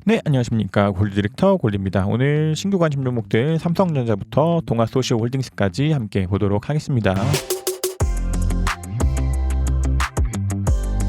네, 안녕하십니까. 골드 디렉터 골드입니다. 오늘 신규 관심 종목들 삼성전자부터 동아소시홀딩스까지 함께 보도록 하겠습니다.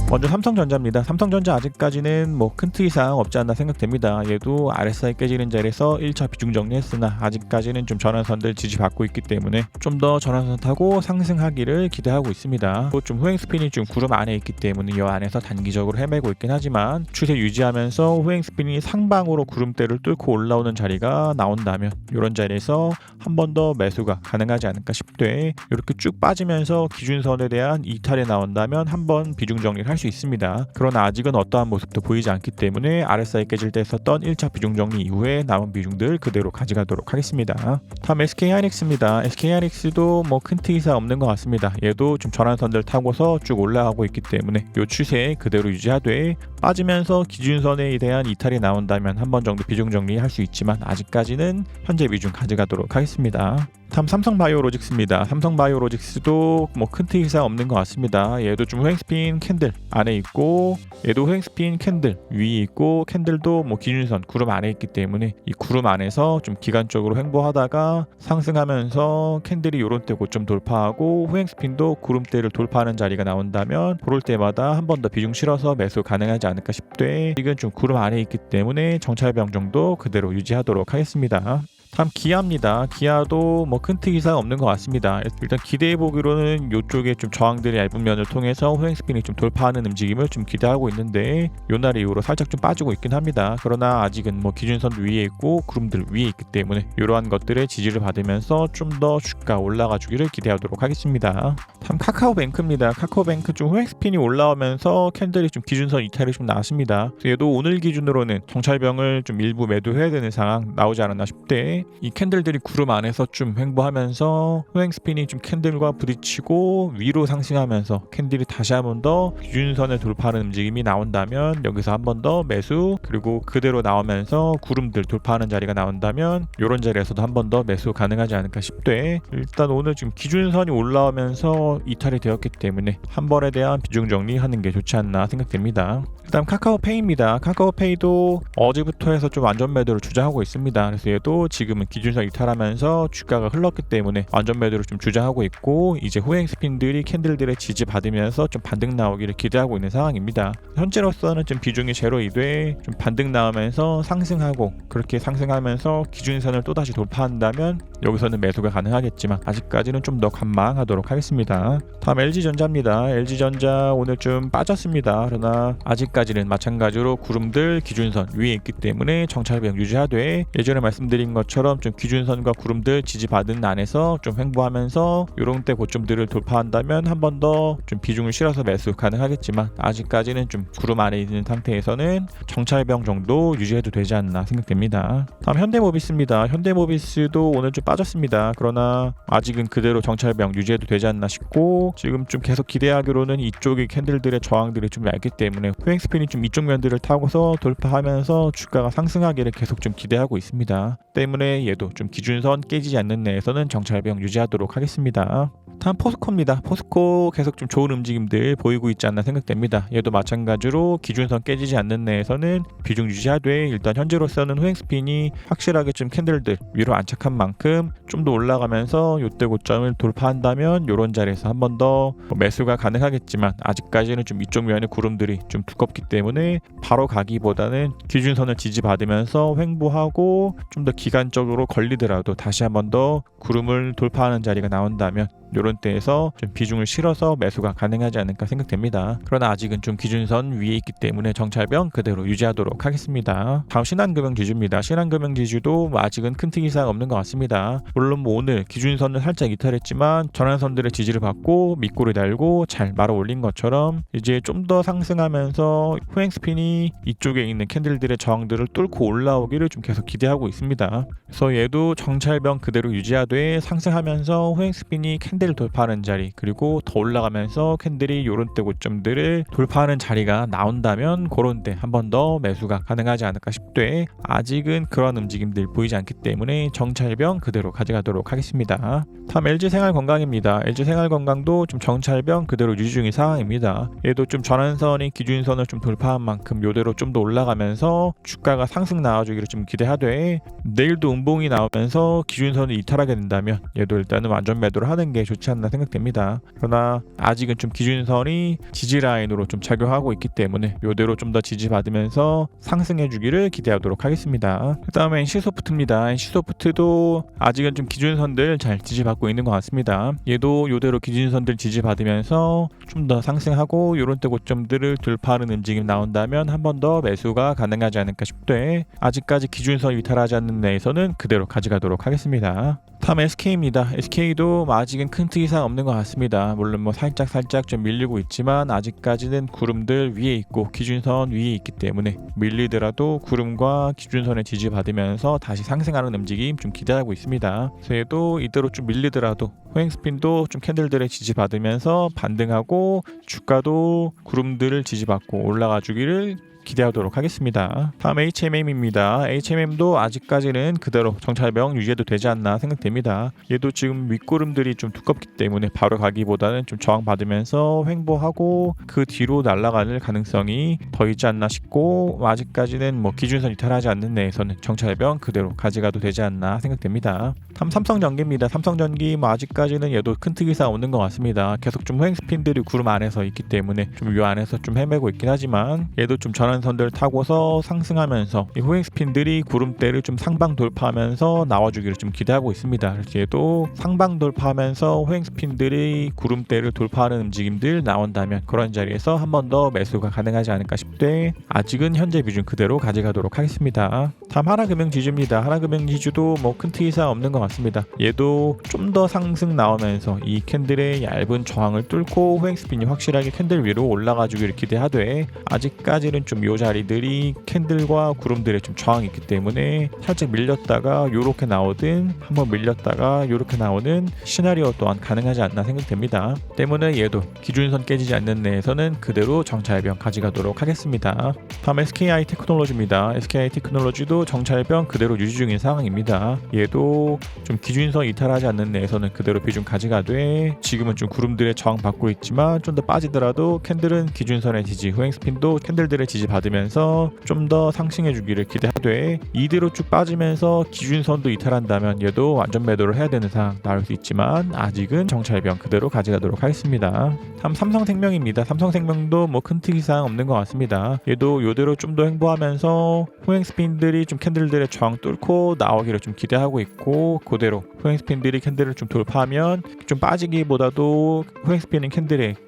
먼저 삼성전자입니다. 삼성전자 아직까지는 큰 틀 이상 없지 않나 생각됩니다. 얘도 RSI 깨지는 자리에서 1차 비중 정리했으나 아직까지는 좀 전환선들 지지받고 있기 때문에 좀 더 전환선 타고 상승하기를 기대하고 있습니다. 또 좀 후행 스핀이 좀 구름 안에 있기 때문에 이 안에서 단기적으로 헤매고 있긴 하지만 추세 유지하면서 후행 스핀이 상방으로 구름대를 뚫고 올라오는 자리가 나온다면 이런 자리에서 한 번 더 매수가 가능하지 않을까 싶되, 이렇게 쭉 빠지면서 기준선에 대한 이탈이 나온다면 한번 비중 정리를 할 수 있습니다. 그러나 아직은 어떠한 모습도 보이지 않기 때문에 RSI 깨질 때 했었던 1차 비중 정리 이후에 남은 비중들 그대로 가져가도록 하겠습니다. 다음 SK하이닉스입니다. SK하이닉스도 큰 틀 이상 없는 것 같습니다. 얘도 좀 전환선들 타고서 쭉 올라가고 있기 때문에 이 추세 그대로 유지하되, 빠지면서 기준선에 대한 이탈이 나온다면 한 번 정도 비중 정리할 수 있지만 아직까지는 현재 비중 가져가도록 하겠습니다. 다음 삼성바이오로직스입니다. 삼성바이오로직스도 큰 틀 이상 없는 것 같습니다. 얘도 좀 후행스핀 캔들 안에 있고, 얘도 후행스핀 캔들 위에 있고, 캔들도 기준선 구름 안에 있기 때문에 이 구름 안에서 좀 기간적으로 횡보하다가 상승하면서 캔들이 요런 때 고점 돌파하고 후행스핀도 구름대를 돌파하는 자리가 나온다면 그럴 때마다 한 번 더 비중 실어서 매수 가능하지 않을까 싶되, 이건 좀 구름 안에 있기 때문에 정찰병 정도 그대로 유지하도록 하겠습니다. 다음 기아입니다. 기아도 큰 틀 이상 없는 것 같습니다. 일단 기대해 보기로는 이쪽에 좀 저항들의 얇은 면을 통해서 후행 스핀이 좀 돌파하는 움직임을 좀 기대하고 있는데, 요날 이후로 살짝 좀 빠지고 있긴 합니다. 그러나 아직은 기준선 위에 있고 구름들 위에 있기 때문에 이러한 것들의 지지를 받으면서 좀 더 주가 올라가 주기를 기대하도록 하겠습니다. 다음 카카오뱅크입니다. 카카오뱅크 좀 후행 스핀이 올라오면서 캔들이 좀 기준선 이탈이 좀 나왔습니다. 얘도 오늘 기준으로는 정찰병을 좀 일부 매도해야 되는 상황 나오지 않았나 싶대. 이 캔들들이 구름 안에서 좀 횡보하면서 후행 스핀이 좀 캔들과 부딪히고 위로 상승하면서 캔들이 다시 한 번 더 기준선을 돌파하는 움직임이 나온다면 여기서 한 번 더 매수, 그리고 그대로 나오면서 구름들 돌파하는 자리가 나온다면 이런 자리에서도 한 번 더 매수 가능하지 않을까 싶되, 일단 오늘 지금 기준선이 올라오면서 이탈이 되었기 때문에 한 번에 대한 비중 정리하는 게 좋지 않나 생각됩니다. 그다음 카카오페이입니다. 카카오페이도 어제부터 해서 좀 완전 매도를 주장하고 있습니다. 그래서 얘도 지금은 기준선 이탈하면서 주가가 흘렀기 때문에 완전 매도를 좀 주장하고 있고, 이제 후행 스핀들이 캔들들의 지지 받으면서 좀 반등 나오기를 기대하고 있는 상황입니다. 현재로서는 좀 비중이 제로이되 좀 반등 나오면서 상승하고, 그렇게 상승하면서 기준선을 또다시 돌파한다면 여기서는 매수가 가능하겠지만 아직까지는 좀 더 관망하도록 하겠습니다. 다음 LG전자입니다. LG전자 오늘 좀 빠졌습니다. 그러나 아직까지는 마찬가지로 구름들 기준선 위에 있기 때문에 정찰병 유지하되, 예전에 말씀드린 것처럼 좀 기준선과 구름들 지지받은 안에서 좀 횡보하면서 요런 때 고점들을 돌파한다면 한 번 더 좀 비중을 실어서 매수 가능하겠지만 아직까지는 좀 구름 안에 있는 상태에서는 정찰병 정도 유지해도 되지 않나 생각됩니다. 다음 현대모비스입니다. 현대모비스도 오늘 좀 빠졌습니다. 그러나 아직은 그대로 정찰병 유지해도 되지 않나 싶고, 지금 좀 계속 기대하기로는 이쪽의 캔들들의 저항들이 좀 얇기 때문에 후행 스핀이 좀 이쪽 면들을 타고서 돌파하면서 주가가 상승하기를 계속 좀 기대하고 있습니다. 때문에 얘도 좀 기준선 깨지지 않는 내에서는 정찰병 유지하도록 하겠습니다. 다음 포스코입니다. 포스코 계속 좀 좋은 움직임들 보이고 있지 않나 생각됩니다. 얘도 마찬가지로 기준선 깨지지 않는 내에서는 비중 유지하되, 일단 현재로서는 후행 스핀이 확실하게 좀 캔들들 위로 안착한 만큼 좀 더 올라가면서 요때 고점을 돌파한다면 요런 자리에서 한 번 더 매수가 가능하겠지만 아직까지는 좀 이쪽 면의 구름들이 좀 두껍기 때문에 바로 가기보다는 기준선을 지지받으면서 횡보하고 좀 더 기간적으로 걸리더라도 다시 한 번 더 구름을 돌파하는 자리가 나온다면 이런 때에서 좀 비중을 실어서 매수가 가능하지 않을까 생각됩니다. 그러나 아직은 좀 기준선 위에 있기 때문에 정찰병 그대로 유지하도록 하겠습니다. 다음 신한금융지주입니다. 신한금융지주도 아직은 큰 틀 이상 없는 것 같습니다. 물론 오늘 기준선을 살짝 이탈했지만 전환선들의 지지를 받고 밑골을 달고 잘 말아 올린 것처럼 이제 좀 더 상승하면서 후행 스핀이 이쪽에 있는 캔들들의 저항들을 뚫고 올라오기를 좀 계속 기대하고 있습니다. 그래서 얘도 정찰병 그대로 유지하되 상승하면서 후행 스핀이 캔들 캔들 돌파하는 자리, 그리고 더 올라가면서 캔들이 요런 때 고점들을 돌파하는 자리가 나온다면 그런 때 한 번 더 매수가 가능하지 않을까 싶되, 아직은 그런 움직임들 보이지 않기 때문에 정찰병 그대로 가져가도록 하겠습니다. 다음 LG생활건강입니다. LG생활건강도 좀 정찰병 그대로 유지 중인 상황입니다. 얘도 좀 전환선이 기준선을 좀 돌파한 만큼 요대로 좀 더 올라가면서 주가가 상승 나와주기를 좀 기대하되, 내일도 음봉이 나오면서 기준선을 이탈하게 된다면 얘도 일단은 완전 매도를 하는 게 좋지 않나 생각됩니다. 그러나 아직은 좀 기준선이 지지라인으로 좀 작용하고 있기 때문에 요대로 좀 더 지지받으면서 상승해 주기를 기대하도록 하겠습니다. 그 다음에 NC소프트입니다. NC소프트도 아직은 좀 기준선들 잘 지지받고 있는 것 같습니다. 얘도 요대로 기준선들 지지받으면서 좀 더 상승하고 요런 때 고점들을 돌파하는 움직임 나온다면 한 번 더 매수가 가능하지 않을까 싶되, 아직까지 기준선 이탈하지 않는 내에서는 그대로 가져가도록 하겠습니다. 다음 SK입니다. SK도 아직은 큰 틀 이상 없는 것 같습니다. 물론 살짝 좀 밀리고 있지만 아직까지는 구름들 위에 있고 기준선 위에 있기 때문에 밀리더라도 구름과 기준선에 지지받으면서 다시 상승하는 움직임 좀 기대하고 있습니다. 그래서 얘도 이대로 좀 밀리더라도 호행스핀도 좀 캔들들의 지지받으면서 반등하고 주가도 구름들을 지지받고 올라가 주기를 기대하도록 하겠습니다. 다음 HMM입니다. HMM도 아직까지는 그대로 정찰병 유지해도 되지 않나 생각됩니다. 얘도 지금 윗구름들이 좀 두껍기 때문에 바로 가기보다는 좀 저항받으면서 횡보하고 그 뒤로 날아갈 가능성이 더 있지 않나 싶고, 아직까지는 기준선 이탈하지 않는 내에서는 정찰병 그대로 가져가도 되지 않나 생각됩니다. 다음 삼성전기입니다. 삼성전기 아직까지는 얘도 큰 특이사 없는 것 같습니다. 계속 좀 호행스핀들이 구름 안에서 있기 때문에 좀 이 안에서 좀 헤매고 있긴 하지만, 얘도 좀 전환선들 타고서 상승하면서 이 호행스핀들이 구름대를 좀 상방 돌파하면서 나와주기를 좀 기대하고 있습니다. 그래서 얘도 상방 돌파하면서 호행스핀들이 구름대를 돌파하는 움직임들 나온다면 그런 자리에서 한 번 더 매수가 가능하지 않을까 싶되, 아직은 현재 비중 그대로 가져가도록 하겠습니다. 다음 하나금융지주입니다. 하나금융지주도 큰 특이사 없는 것 같습니다. 얘도 좀 더 상승 나오면서 이 캔들의 얇은 저항을 뚫고 호행스핀이 확실하게 캔들 위로 올라가 주기를 기대하되, 아직까지는 좀 요 자리들이 캔들과 구름들의 좀 저항이 있기 때문에 살짝 밀렸다가 요렇게 나오든 한번 밀렸다가 요렇게 나오는 시나리오 또한 가능하지 않나 생각됩니다. 때문에 얘도 기준선 깨지지 않는 내에서는 그대로 정찰병 가져가도록 하겠습니다. 다음 SKI 테크놀로지입니다. SKI 테크놀로지도 정찰병 그대로 유지 중인 상황입니다. 얘도 좀 기준선 이탈하지 않는 내에서는 그대로 비중 가져가되, 지금은 좀 구름들의 저항 받고 있지만 좀 더 빠지더라도 캔들은 기준선의 지지, 호행스핀도 캔들들의 지지 받으면서 좀 더 상승해 주기를 기대하되, 이대로 쭉 빠지면서 기준선도 이탈한다면 얘도 완전 매도를 해야 되는 상황 나올 수 있지만, 아직은 정찰병 그대로 가져가도록 하겠습니다. 다음 삼성생명입니다. 삼성생명도 큰 특이사항 없는 것 같습니다. 얘도 요대로 좀 더 횡보하면서 호행스핀들이 좀 캔들들의 저항 뚫고 나오기를 좀 기대하고 있고, 그대로 호행스핀들이 캔들을 좀 돌파하면 좀 빠지기보다도 호행스핀은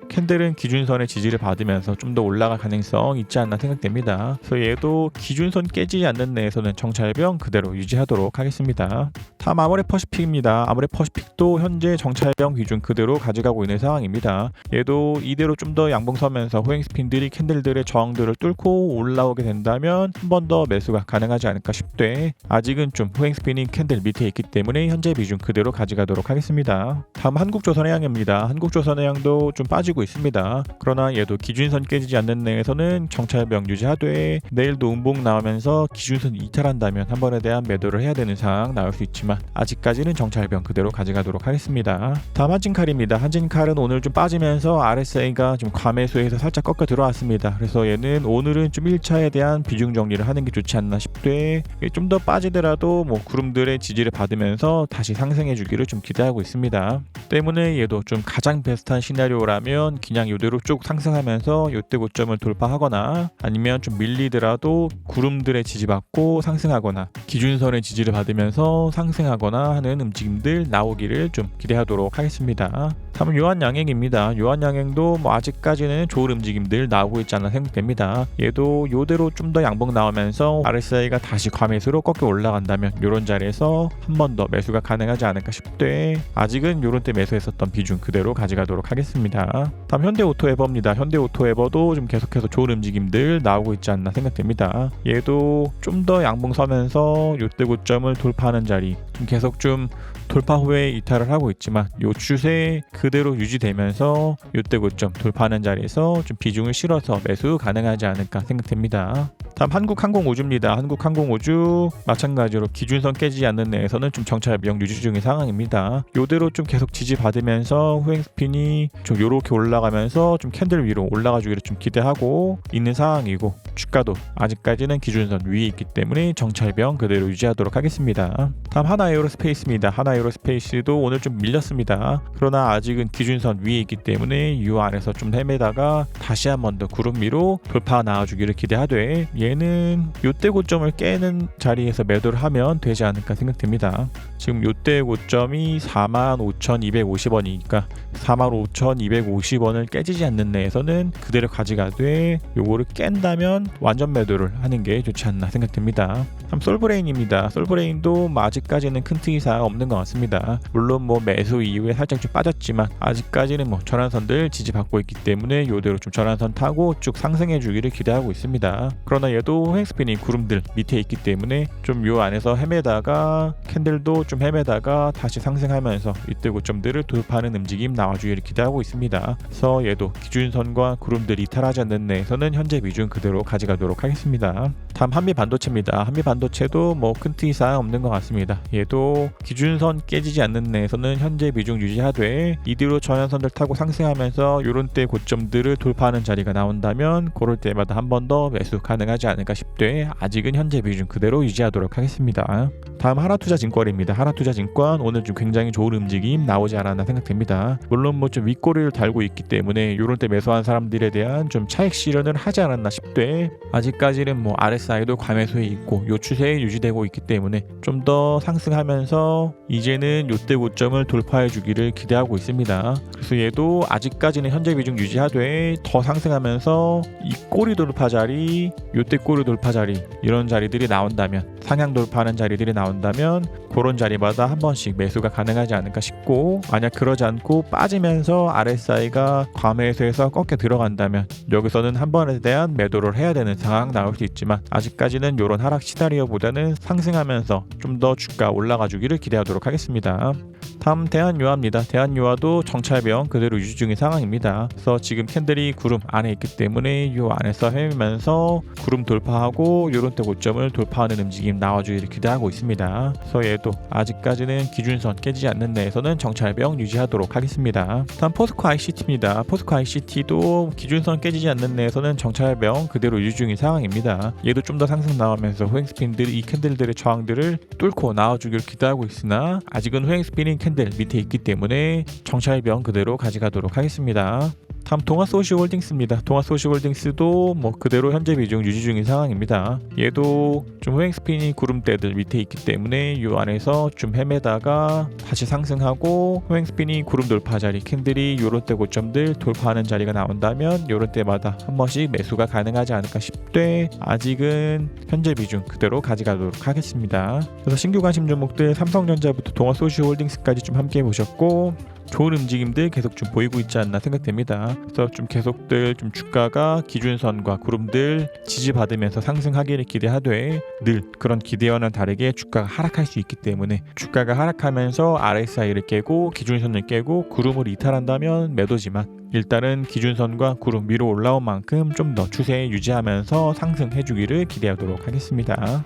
캔들은 기준선의 지지를 받으면서 좀 더 올라갈 가능성 있지 않나 생각됩니다. 그래서 얘도 기준선 깨지지 않는 내에서는 정찰병 그대로 유지하도록 하겠습니다. 다음 아모레퍼시픽입니다. 아모레퍼시픽도 현재 정찰병 비중 그대로 가져가고 있는 상황입니다. 얘도 이대로 좀 더 양봉 서면서 호행스핀들이 캔들들의 저항들을 뚫고 올라오게 된다면 한 번 더 매수가 가능하지 않을까 싶되, 아직은 좀 호행스핀이 캔들 밑에 있기 때문에 현재 비중 그대로 가져가도록 하겠습니다. 다음 한국조선해양입니다. 한국조선해양도 좀 빠지고 있습니다. 그러나 얘도 기준선 깨지지 않는 내에서는 정찰병 유지하되, 내일도 음봉 나오면서 기준선 이탈한다면 한 번에 대한 매도를 해야 되는 상황 나올 수 있지만, 아직까지는 정찰병 그대로 가져가도록 하겠습니다. 다음 한진칼입니다. 한진칼은 오늘 좀 빠지면서 RSI가 좀 과매수에서 살짝 꺾여 들어왔습니다. 그래서 얘는 오늘은 좀 1차에 대한 비중 정리를 하는 게 좋지 않나 싶되, 좀 더 빠지더라도 구름들의 지지를 받으면서 다시 상승해 주기를 좀 기대하고 있습니다. 때문에 얘도 좀 가장 베스트한 시나리오라면 그냥 이대로 쭉 상승하면서 이때 고점을 돌파하거나, 아니면 좀 밀리더라도 구름들의 지지받고 상승하거나 기준선의 지지를 받으면서 상승하거나 하는 움직임들 나오기를 좀 기대하도록 하겠습니다. 다음은 요한양행입니다. 요한양행도 아직까지는 좋은 움직임들 나오고 있지 않나 생각됩니다. 얘도 요대로 좀 더 양봉 나오면서 RSI가 다시 과매수로 꺾여 올라간다면 요런 자리에서 한 번 더 매수가 가능하지 않을까 싶되, 아직은 요런 때 매수했었던 비중 그대로 가져가도록 하겠습니다. 다음 현대오토에버입니다. 현대오토에버도 좀 계속해서 좋은 움직임들 나오고 있지 않나 생각됩니다. 얘도 좀 더 양봉 서면서 상승하면서 요때 고점을 돌파하는 자리 좀 계속 좀 돌파 후에 이탈을 하고 있지만 요 추세 그대로 유지되면서 요때 고점 돌파하는 자리에서 좀 비중을 실어서 매수 가능하지 않을까 생각됩니다. 다음 한국항공우주입니다. 한국항공우주 마찬가지로 기준선 깨지지 않는 내에서는 좀 정찰 비용 유지 중인 상황입니다. 요대로 좀 계속 지지받으면서 후행 스핀이 좀 요렇게 올라가면서 좀 캔들 위로 올라가주기를 좀 기대하고 있는 상황이고, 주가도 아직까지는 기준선 위에 있기 때문에 정찰 비용 그대로 유지하도록 하겠습니다. 다음 하나에어로스페이스입니다. 하나에어로스페이스도 오늘 좀 밀렸습니다. 그러나 아직은 기준선 위에 있기 때문에 이 안에서 좀 헤매다가 다시 한 번 더 구름 위로 돌파 나와주기를 기대하되, 얘는 요때 고점을 깨는 자리에서 매도를 하면 되지 않을까 생각됩니다. 지금 요때 고점이 45,250원이니까 45,250원을 깨지지 않는 내에서는 그대로 가져가되, 요거를 깬다면 완전 매도를 하는 게 좋지 않나 생각됩니다. 다음 솔브레인입니다. 솔브레인도 아직까지는 큰 특이사항 없는 것 같습니다. 물론 매수 이후에 살짝 좀 빠졌지만 아직까지는 전환선들 지지받고 있기 때문에 요대로 좀 전환선 타고 쭉 상승해 주기를 기대하고 있습니다. 그러나 얘도 후행스핀이 구름들 밑에 있기 때문에 좀 요 안에서 헤매다가 캔들도 좀 헤매다가 다시 상승하면서 이때 고점들을 돌파하는 움직임 나와주기를 기대하고 있습니다. 그래서 얘도 기준선과 구름들 이탈하지 않는 내에서는 현재 비중 그대로 가져가도록 하겠습니다. 다음 한미반도체입니다. 한미반도체도 큰 특이사항 없는 것 같습니다. 얘도 기준선 깨지지 않는 내에서는 현재 비중 유지하되, 이대로 전환선들 타고 상승하면서 요런 때 고점들을 돌파하는 자리가 나온다면 그럴 때마다 한 번 더 매수 가능하지 않을까 싶되, 아직은 현재 비중 그대로 유지하도록 하겠습니다. 다음 하나투자증권입니다. 하나투자증권 오늘 좀 굉장히 좋은 움직임 나오지 않았나 생각됩니다. 물론 좀 윗꼬리를 달고 있기 때문에 요런 때 매수한 사람들에 대한 좀 차익 실현을 하지 않았나 싶되, 아직까지는 RSI도 과매수에 있고 요 추세에 유지되고 있기 때문에 좀 더 상승하면서 이제는 요때 고점을 돌파해 주기를 기대하고 있습니다. 그래서 얘도 아직까지는 현재 비중 유지하되 더 상승하면서 이 꼬리 돌파 자리, 요때 꼬리 돌파 자리, 이런 자리들이 나온다면, 상향 돌파하는 자리들이 나온다면 그런 자리마다 한 번씩 매수가 가능하지 않을까 싶고, 만약 그러지 않고 빠지면서 RSI가 과매수에서 꺾여 들어간다면 여기서는 한 번에 대한 매도를 해야 되는 상황 나올 수 있지만, 아직까지는 이런 하락 시나리오보다는 상승하면서 좀 더 주가 올라가 주기를 기대하도록 하겠습니다. 다음 대한유화입니다. 대한유화도 정찰병 그대로 유지 중인 상황입니다. 그래서 지금 캔들이 구름 안에 있기 때문에 이 안에서 헤매면서 구름 돌파하고 요런 때 고점을 돌파하는 움직임 나와주기를 기대하고 있습니다. 그래서 얘도 아직까지는 기준선 깨지지 않는 내에서는 정찰병 유지하도록 하겠습니다. 다음 포스코 ICT입니다. 포스코 ICT도 기준선 깨지지 않는 내에서는 정찰병 그대로 유지 중인 상황입니다. 얘도 좀 더 상승 나오면서 후행스핀들이 이 캔들들의 저항들을 뚫고 나와주기를 기대하고 있으나, 아직은 후행스핀인 캔들 밑에 있기 때문에 정찰병 그대로 가져가도록 하겠습니다. 다음 동아소시홀딩스입니다. 동아소시홀딩스도 그대로 현재 비중 유지 중인 상황입니다. 얘도 좀 후행스핀이 구름대들 밑에 있기 때문에 이 안에서 좀 헤매다가 다시 상승하고, 후행스핀이 구름 돌파 자리 캔들이 요런 때 고점들 돌파하는 자리가 나온다면 요런 때마다 한 번씩 매수가 가능하지 않을까 싶되, 아직은 현재 비중 그대로 가져가도록 하겠습니다. 그래서 신규 관심 종목들 삼성전자부터 동아소시홀딩스까지 좀 함께 보셨고, 좋은 움직임들 계속 좀 보이고 있지 않나 생각됩니다. 그래서 좀 계속들 좀 주가가 기준선과 구름들 지지받으면서 상승하기를 기대하되, 늘 그런 기대와는 다르게 주가가 하락할 수 있기 때문에, 주가가 하락하면서 RSI를 깨고 기준선을 깨고 구름을 이탈한다면 매도지만, 일단은 기준선과 구름 위로 올라온 만큼 좀 더 추세 유지하면서 상승해 주기를 기대하도록 하겠습니다.